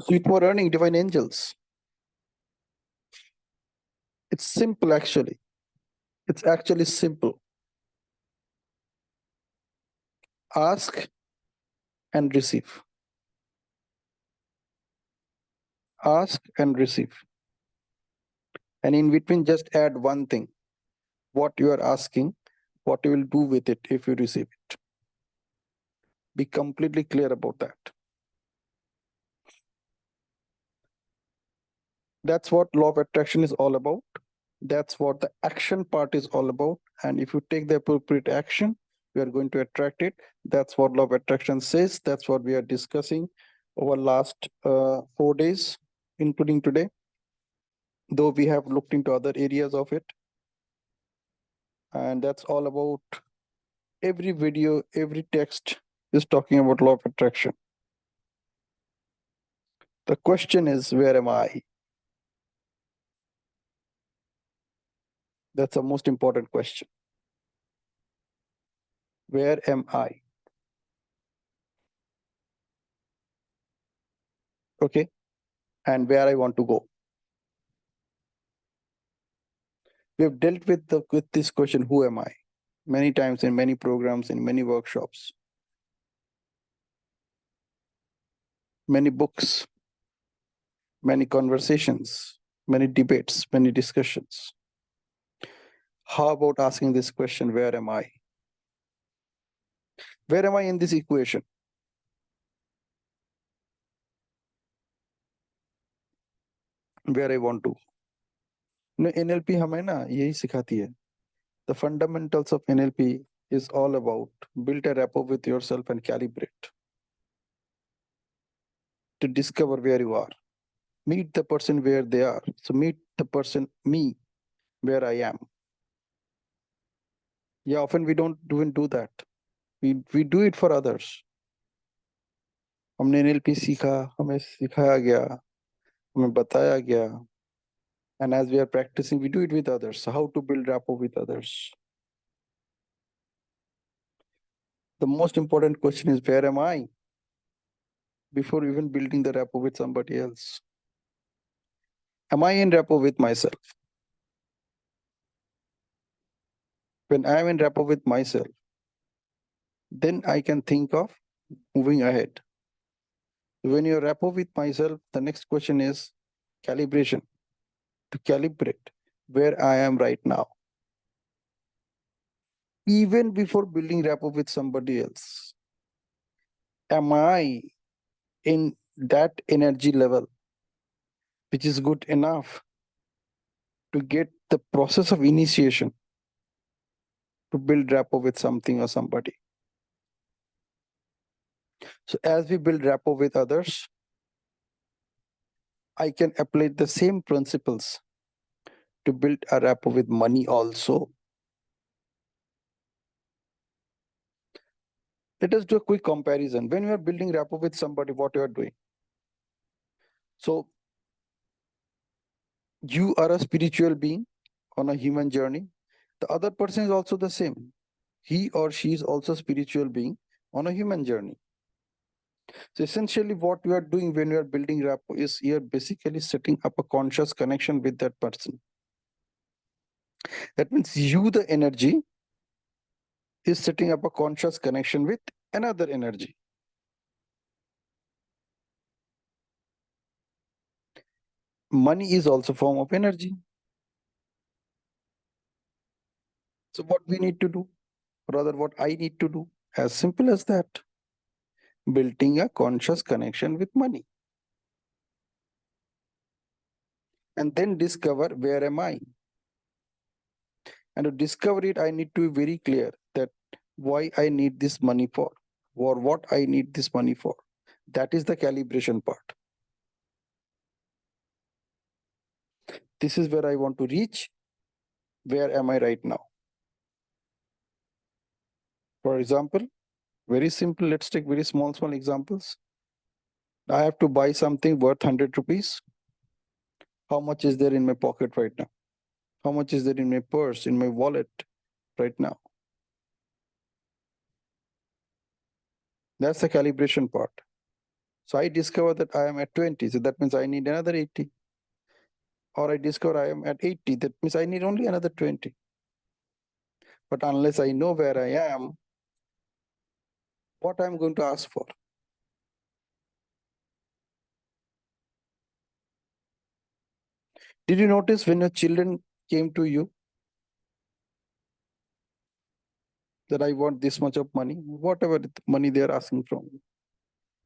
Sweet more earning, divine angels. It's simple actually. It's actually simple. Ask and receive. Ask and receive. And in between, just add one thing. What you are asking, what you will do with it if you receive it. Be completely clear about that. That's what law of attraction is all about. That's what the action part is all about. And if you take the appropriate action, we are going to attract it. That's what law of attraction says. That's what we are discussing over last 4 days, including today, though we have looked into other areas of it. And that's all about every video, every text is talking about law of attraction. The question is, where am I? That's the most important question. Where am I? Okay. And where I want to go. We have dealt with this question, who am I? Many times in many programs, in many workshops, many books, many conversations, many debates, many discussions. How about asking this question, where am I? Where am I in this equation? Where I want to. NLP हमें ना यही सिखाती है. The fundamentals of NLP is all about build a rapport with yourself and calibrate to discover where you are. Meet the person where they are. So meet the person, me, where I am. Yeah, often we don't even do that. We do it for others. हमने NLP सीखा, हमें सिखाया गया, हमें बताया गया. And as we are practicing, we do it with others. So how to build rapport with others? The most important question is, where am I? Before even building the rapport with somebody else. Am I in rapport with myself? When I am in rapport with myself, then I can think of moving ahead. When you're rapport with myself, the next question is calibration. To calibrate where I am right now. Even before building rapport with somebody else, am I in that energy level which is good enough to get the process of initiation to build rapport with something or somebody? So as we build rapport with others, I can apply the same principles to build a rapport with money also. Let us do a quick comparison. When you are building rapport with somebody, what you are doing? So you are a spiritual being on a human journey. The other person is also the same. He or she is also a spiritual being on a human journey. So essentially what you are doing when you are building rapport is you are basically setting up a conscious connection with that person. That means you, the energy, is setting up a conscious connection with another energy. Money is also a form of energy. So what we need to do, rather what I need to do, as simple as that, building a conscious connection with money. And then discover where am I. And to discover it, I need to be very clear that why I need this money for, or what I need this money for. That is the calibration part. This is where I want to reach. Where am I right now? For example, very simple, let's take very small examples. I have to buy something worth 100 rupees. How much is there in my pocket right now? How much is there in my purse, in my wallet right now? That's the calibration part. So I discover that I am at 20, so that means I need another 80. Or I discover I am at 80, that means I need only another 20. But unless I know where I am, what I'm going to ask for? Did you notice when your children came to you that I want this much of money, whatever money they are asking from you?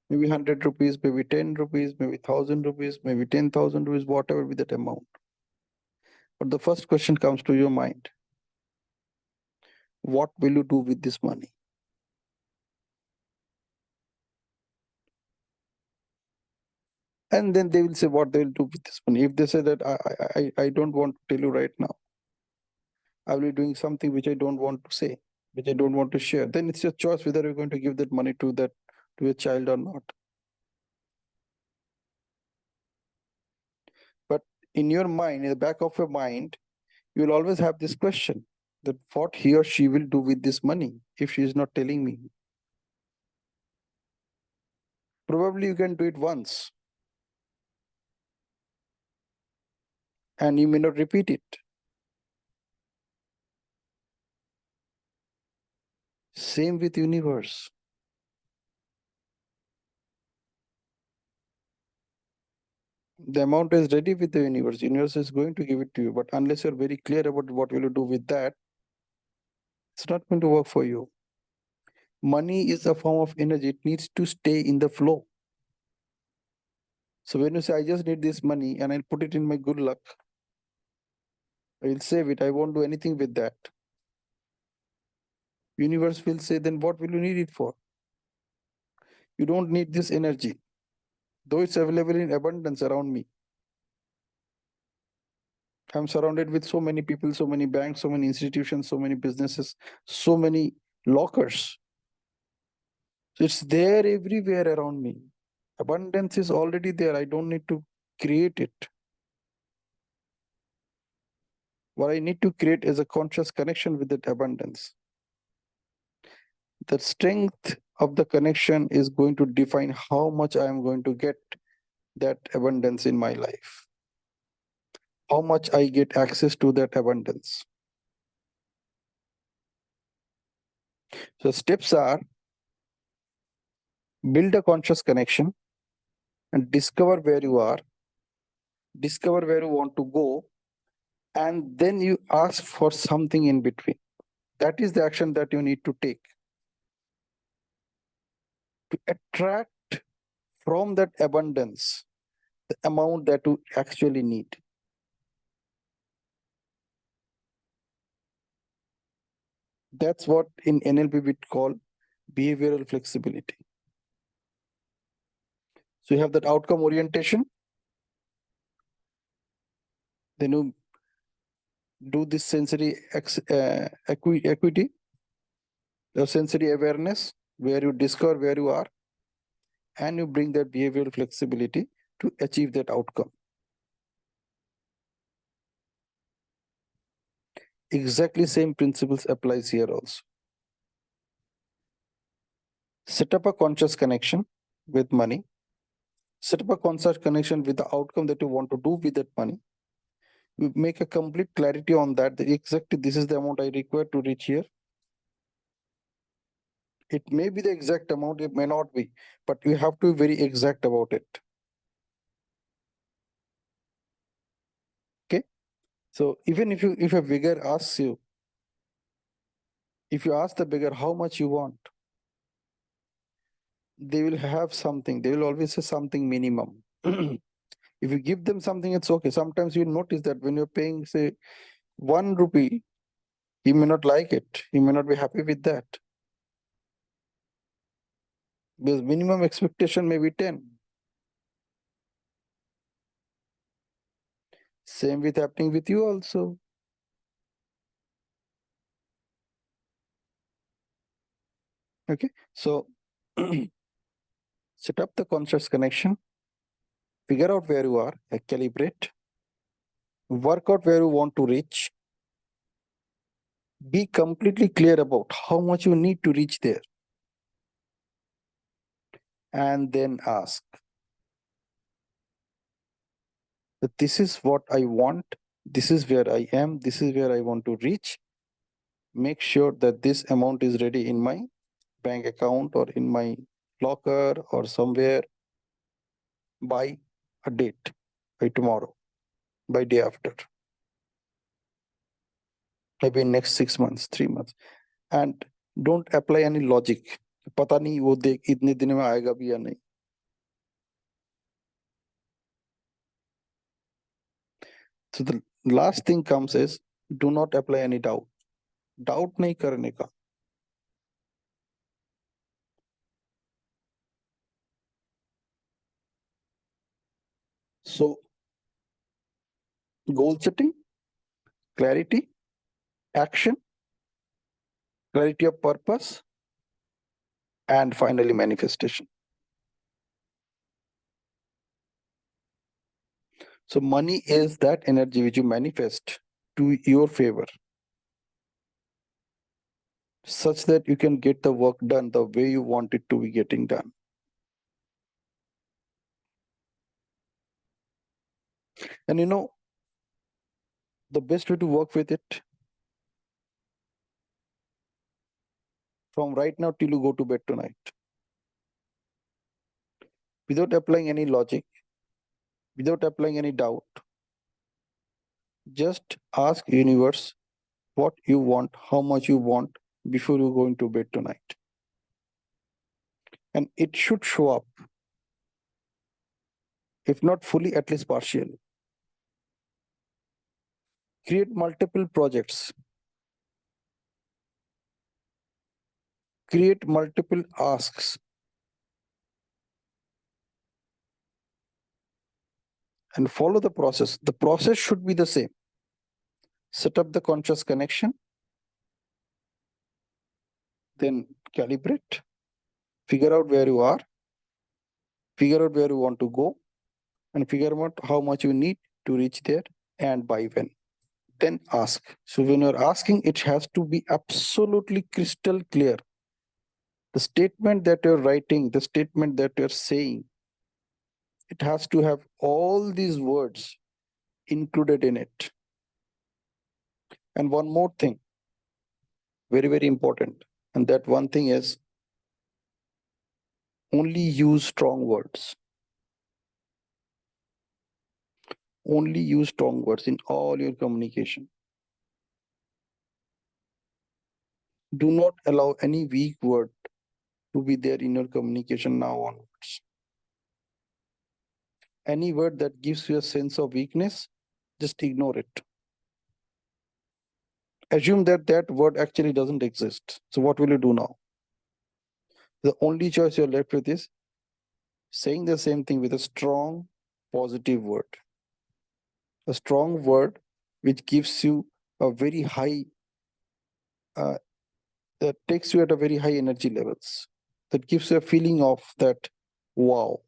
Maybe 100 rupees, maybe 10 rupees, maybe 1,000 rupees, maybe 10,000 rupees, whatever be that amount. But the first question comes to your mind: what will you do with this money? And then they will say what they will do with this money. If they say that I don't want to tell you right now, I will be doing something which I don't want to say, which I don't want to share, then it's your choice whether you're going to give that money to your child or not. But in your mind, in the back of your mind, you will always have this question that what he or she will do with this money if she is not telling me. Probably you can do it once and you may not repeat it. Same with universe. The amount is ready with the universe. Universe is going to give it to you, but unless you're very clear about what will you do with that, it's not going to work for you. Money is a form of energy. It needs to stay in the flow. So when you say, I just need this money and I'll put it in my good luck, I will save it, I won't do anything with that. Universe will say, then what will you need it for? You don't need this energy, though it's available in abundance around me. I'm surrounded with so many people, so many banks, so many institutions, so many businesses, so many lockers. So it's there everywhere around me. Abundance is already there. I don't need to create it. What I need to create is a conscious connection with that abundance. The strength of the connection is going to define how much I am going to get that abundance in my life, how much I get access to that abundance. So steps are: build a conscious connection and discover where you are, discover where you want to go, and then you ask for something in between. That is the action that you need to take to attract from that abundance the amount that you actually need. That's what in NLP we call behavioral flexibility. So you have that outcome orientation, then you do this sensory equity, the sensory awareness, where you discover where you are, and you bring that behavioral flexibility to achieve that outcome. Exactly same principles applies here also. Set up a conscious connection with money. Set up a conscious connection with the outcome that you want to do with that money. You make a complete clarity on that exactly this is the amount I require to reach here. It may be the exact amount, it may not be, but you have to be very exact about it. Okay. So even if a beggar asks you, if you ask the beggar how much you want, they will have something. They will always say something minimum. If you give them something, it's okay. Sometimes you notice that when you're paying, say, 1 rupee, he may not like it. He may not be happy with that. Because minimum expectation may be 10. Same with happening with you also. Okay. So set up the conscious connection, figure out where you are, calibrate, work out where you want to reach, be completely clear about how much you need to reach there. and then ask that this is what I want, this is where I am, this is where I want to reach. Make sure that this amount is ready in my bank account or in my locker or somewhere by a date, by tomorrow, by day after, maybe in next 6 months, 3 months. And don't apply any logic. पता नहीं वो देख इतने दिन में आएगा भी या नहीं. So the last thing comes is do not apply any doubt. Doubt नहीं करने का. So goal setting, clarity, action, clarity of purpose, and finally manifestation. So money is that energy which you manifest to your favor, such that you can get the work done the way you want it to be getting done. And you know, the best way to work with it, from right now till you go to bed tonight, without applying any logic, without applying any doubt, just ask universe what you want, how much you want before you go into bed tonight. And it should show up, if not fully, at least partially. Create multiple projects. Create multiple asks. And follow the process. The process should be the same. Set up the conscious connection, then calibrate, figure out where you are, figure out where you want to go, and figure out how much you need to reach there and by when. Then ask. So when you're asking, it has to be absolutely crystal clear. The statement that you're writing, the statement that you're saying, it has to have all these words included in it. And one more thing, very, very important. And that one thing is only use strong words. Only use strong words in all your communication. Do not allow any weak word to be there in your communication now onwards. Any word that gives you a sense of weakness, just ignore it. Assume that that word actually doesn't exist. So what will you do now? The only choice you're left with is saying the same thing with a strong, positive word. A strong word which gives you a very high, that takes you at a very high energy levels. That gives you a feeling of that, wow.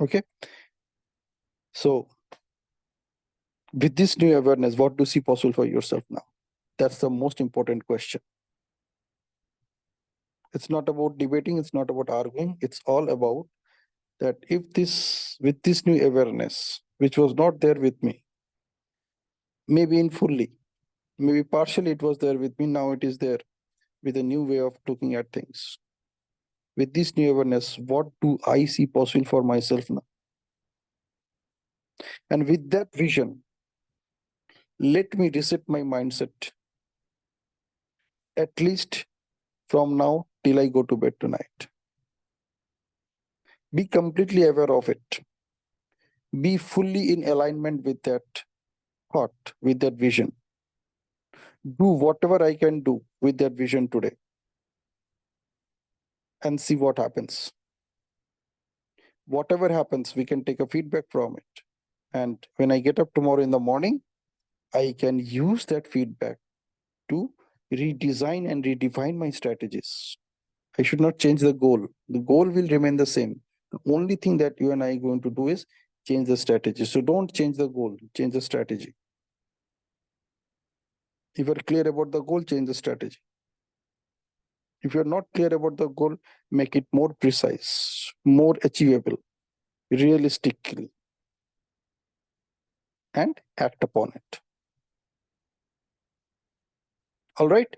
Okay. So with this new awareness, what do you see possible for yourself now? That's the most important question. It's not about debating, it's not about arguing, it's all about that if this, with this new awareness, which was not there with me, maybe in fully, maybe partially it was there with me, now it is there with a new way of looking at things. With this new awareness, what do I see possible for myself now? And with that vision, let me reset my mindset, at least from now till I go to bed tonight. Be completely aware of it. Be fully in alignment with that thought, with that vision. Do whatever I can do with that vision today and see what happens. Whatever happens, we can take a feedback from it. And when I get up tomorrow in the morning, I can use that feedback to redesign and redefine my strategies. I should not change the goal. The goal will remain the same. The only thing that you and I are going to do is change the strategy. So don't change the goal, change the strategy. If you're clear about the goal, change the strategy. If you're not clear about the goal, make it more precise, more achievable, realistically, and act upon it. All right.